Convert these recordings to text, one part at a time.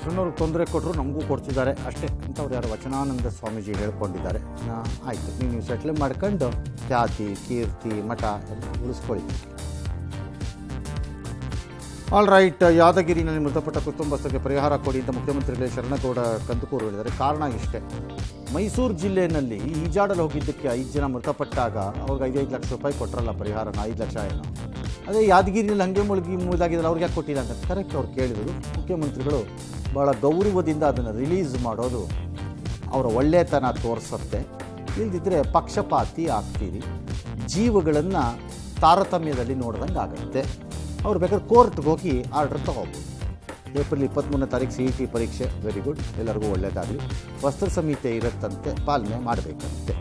ಸಣ್ಣವ್ರಿಗೆ ತೊಂದರೆ ಕೊಟ್ಟರು ನಮಗೂ ಕೊಡ್ತಿದ್ದಾರೆ ಅಷ್ಟೇ ಅಂತ ಅವ್ರು ಯಾರು ವಚನಾನಂದ ಸ್ವಾಮೀಜಿ ಹೇಳ್ಕೊಂಡಿದ್ದಾರೆ. ಆಯಿತು, ನೀವು ಸೆಟ್ಲ್ ಮಾಡ್ಕೊಂಡು ಖ್ಯಾತಿ ಕೀರ್ತಿ ಮಠ ಎಲ್ಲ ಉಳಿಸ್ಕೊಳ್ಳಿ. All right. ಯಾದಗಿರಿನಲ್ಲಿ ಮೃತಪಟ್ಟ ಕುಟುಂಬಸ್ಥರಿಗೆ ಪರಿಹಾರ ಕೊಡಿ ಅಂತ ಮುಖ್ಯಮಂತ್ರಿಗಳಿಗೆ ಶರಣಗೌಡ ಕಂದುಕೂರು ಹೇಳಿದ್ದಾರೆ. ಕಾರಣ ಇಷ್ಟೇ, ಮೈಸೂರು ಜಿಲ್ಲೆಯಲ್ಲಿ ಈಜಾಡಲು ಹೋಗಿದ್ದಕ್ಕೆ 5 ಜನ ಮೃತಪಟ್ಟಾಗ ಅವ್ರಿಗೆ 5 ಲಕ್ಷ ರೂಪಾಯಿ ಕೊಟ್ಟರಲ್ಲ ಪರಿಹಾರನ, 5 ಲಕ್ಷ ಏನೋ. ಅದೇ ಯಾದಗಿರಿನಲ್ಲಿ ಹಾಗೆ ಮುಳುಗಿದ್ರೆ ಅವ್ರಿಗೆ ಯಾಕೆ ಕೊಟ್ಟಿಲ್ಲ ಅಂತ ಕರೆಕ್ಟ್ ಅವ್ರು ಕೇಳಿದರು. ಮುಖ್ಯಮಂತ್ರಿಗಳು ಭಾಳ ಗೌರವದಿಂದ ಅದನ್ನು ರಿಲೀಸ್ ಮಾಡೋದು ಅವರ ಒಳ್ಳೆತನ ತೋರಿಸುತ್ತೆ. ಇಲ್ದಿದ್ದರೆ ಪಕ್ಷಪಾತಿ ಆಗ್ತೀರಿ, ಜೀವಗಳನ್ನು ತಾರತಮ್ಯದಲ್ಲಿ ನೋಡ್ದಂಗೆ ಆಗುತ್ತೆ. ಅವ್ರು ಬೇಕಾದ್ರೆ ಕೋರ್ಟ್ಗೆ ಹೋಗಿ ಆರ್ಡ್ರ್ ತೊಗೋಬೋದು. ಏಪ್ರಿಲ್ 23ನೇ ತಾರೀಕು CET ಪರೀಕ್ಷೆ, ವೆರಿ ಗುಡ್, ಎಲ್ಲರಿಗೂ ಒಳ್ಳೆಯದಾಗಲಿ. ವಸ್ತ್ರ ಸಂಹಿತೆ ಇರುತ್ತಂತೆ, ಪಾಲನೆ ಮಾಡಬೇಕಂತೆ.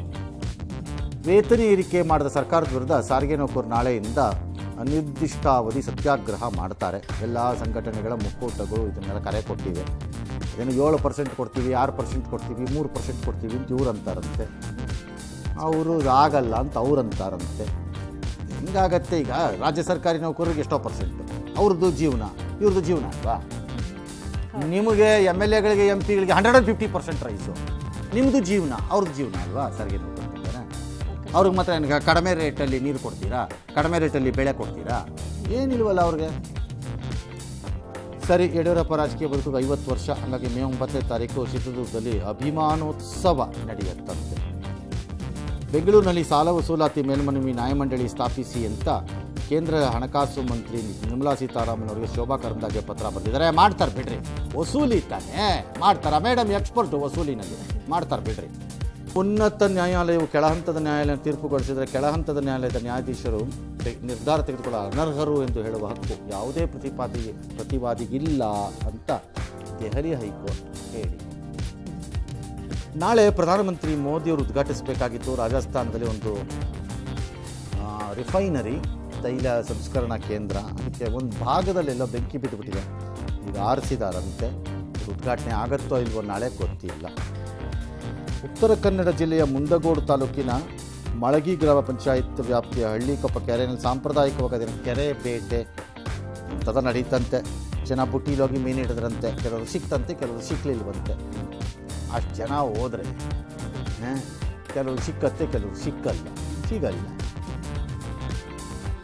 ವೇತನ ಏರಿಕೆ ಮಾಡಿದ ಸರ್ಕಾರದ ವಿರುದ್ಧ ಸಾರಿಗೆ ನೌಕರರು ನಾಳೆಯಿಂದ ಅನಿರ್ದಿಷ್ಟಾವಧಿ ಸತ್ಯಾಗ್ರಹ ಮಾಡ್ತಾರೆ. ಎಲ್ಲ ಸಂಘಟನೆಗಳ ಮುಖೋಟಗಳು ಇದನ್ನೆಲ್ಲ ಕರೆ ಕೊಟ್ಟಿವೆ. ಏನು 7% ಕೊಡ್ತೀವಿ, 6% ಕೊಡ್ತೀವಿ, 3% ಕೊಡ್ತೀವಿ ಅಂತ ಇವ್ರು ಅಂತಾರಂತೆ. ಅವರು ಆಗಲ್ಲ ಅಂತ ಅವ್ರು ಅಂತಾರಂತೆ. ಹಿಂಗಾಗತ್ತೆ. ಈಗ ರಾಜ್ಯ ಸರ್ಕಾರಿ ನೌಕರರಿಗೆ ಎಷ್ಟೋ ಪರ್ಸೆಂಟು, ಅವ್ರದ್ದು ಜೀವನ ಇವ್ರದ್ದು ಜೀವನ ಅಲ್ವಾ. ನಿಮಗೆ MLAಗಳಿಗೆ MP ಗಳಿಗೆ 150% ರೈಸು, ನಿಮ್ಮದು ಜೀವನ ಅವ್ರದ್ದು ಜೀವನ ಅಲ್ವಾ. ಸಾರಿಗೆ ನೌಕರರು ಅವ್ರಿಗೆ ಮಾತ್ರ ನನಗೆ ಕಡಿಮೆ ರೇಟಲ್ಲಿ ನೀರು ಕೊಡ್ತೀರಾ, ಕಡಿಮೆ ರೇಟಲ್ಲಿ ಬೆಳೆ ಕೊಡ್ತೀರಾ, ಏನಿಲ್ವಲ್ಲ ಅವ್ರಿಗೆ. ಸರಿ, ಯಡಿಯೂರಪ್ಪ ರಾಜಕೀಯ ಬದುಕಿಗೆ 50 ವರ್ಷ. ಹಾಗಾಗಿ ಮೇ 9ನೇ ತಾರೀಕು ಚಿತ್ರದುರ್ಗದಲ್ಲಿ ಅಭಿಮಾನೋತ್ಸವ ನಡೆಯುತ್ತಂತೆ. ಬೆಂಗಳೂರಿನಲ್ಲಿ ಸಾಲ ವಸೂಲಾತಿ ಮೇಲ್ಮನವಿ ನ್ಯಾಯಮಂಡಳಿ ಸ್ಥಾಪಿಸಿ ಅಂತ ಕೇಂದ್ರ ಹಣಕಾಸು ಮಂತ್ರಿ ನಿರ್ಮಲಾ ಸೀತಾರಾಮನ್ ಅವರಿಗೆ ಶೋಭಾ ಕರಂದ್ಲಾಜೆ ಪತ್ರ ಬರೆದಿದ್ದಾರೆ. ಮಾಡ್ತಾರೆ ಬಿಡ್ರಿ, ವಸೂಲಿ ತಾನೇ ಮಾಡ್ತಾರೆ. ಮೇಡಮ್ ಎಕ್ಸ್ಪರ್ಟು ವಸೂಲಿನಲ್ಲಿ, ಮಾಡ್ತಾರೆ ಬಿಡ್ರಿ. ಉನ್ನತ ನ್ಯಾಯಾಲಯವು ಕೆಳಹಂತದ ನ್ಯಾಯಾಲಯ ತೀರ್ಪುಗೊಳಿಸಿದರೆ ಕೆಳಹಂತದ ನ್ಯಾಯಾಲಯದ ನ್ಯಾಯಾಧೀಶರು ನಿರ್ಧಾರ ತೆಗೆದುಕೊಳ್ಳಲು ಅನರ್ಹರು ಎಂದು ಹೇಳುವ ಹಕ್ಕು ಯಾವುದೇ ಪ್ರತಿವಾದಿಗಿಲ್ಲ ಅಂತ ದೆಹಲಿ ಹೈಕೋರ್ಟ್ ಹೇಳಿ. ನಾಳೆ ಪ್ರಧಾನಮಂತ್ರಿ ಮೋದಿಯವರು ಉದ್ಘಾಟಿಸಬೇಕಾಗಿತ್ತು ರಾಜಸ್ಥಾನದಲ್ಲಿ ಒಂದು ರಿಫೈನರಿ, ತೈಲ ಸಂಸ್ಕರಣಾ ಕೇಂದ್ರ. ಅದಕ್ಕೆ ಒಂದು ಭಾಗದಲ್ಲೆಲ್ಲ ಬೆಂಕಿ ಬಿದ್ದುಬಿಟ್ಟಿದೆ. ಈಗ ಆರಿಸಿದಾರಂತೆ. ಉದ್ಘಾಟನೆ ಆಗುತ್ತೋ ಇಲ್ವೋ ನಾಳೆ ಗೊತ್ತಿಲ್ಲ. ಉತ್ತರ ಕನ್ನಡ ಜಿಲ್ಲೆಯ ಮುಂಡಗೋಡು ತಾಲೂಕಿನ ಮಳಗಿ ಗ್ರಾಮ ಪಂಚಾಯತ್ ವ್ಯಾಪ್ತಿಯ ಹಳ್ಳಿಕೊಪ್ಪ ಕೆರೆಯಲ್ಲಿ ಸಾಂಪ್ರದಾಯಿಕವಾಗಿ ಅದನ್ನು ಕೆರೆ ಬೇಟೆ ಅಂಥದ್ದು ನಡೀತಂತೆ. ಜನ ಬುಟ್ಟಿಲೋಗಿ ಮೀನು ಹಿಡಿದ್ರಂತೆ. ಕೆಲವರು ಸಿಕ್ತಂತೆ, ಕೆಲವರು ಸಿಕ್ಕಲಿಲ್ವಂತೆ. ಅಷ್ಟು ಜನ ಹೋದರೆ ಕೆಲವರು ಸಿಕ್ಕತ್ತೆ, ಕೆಲವರು ಸಿಗಲ್ಲ.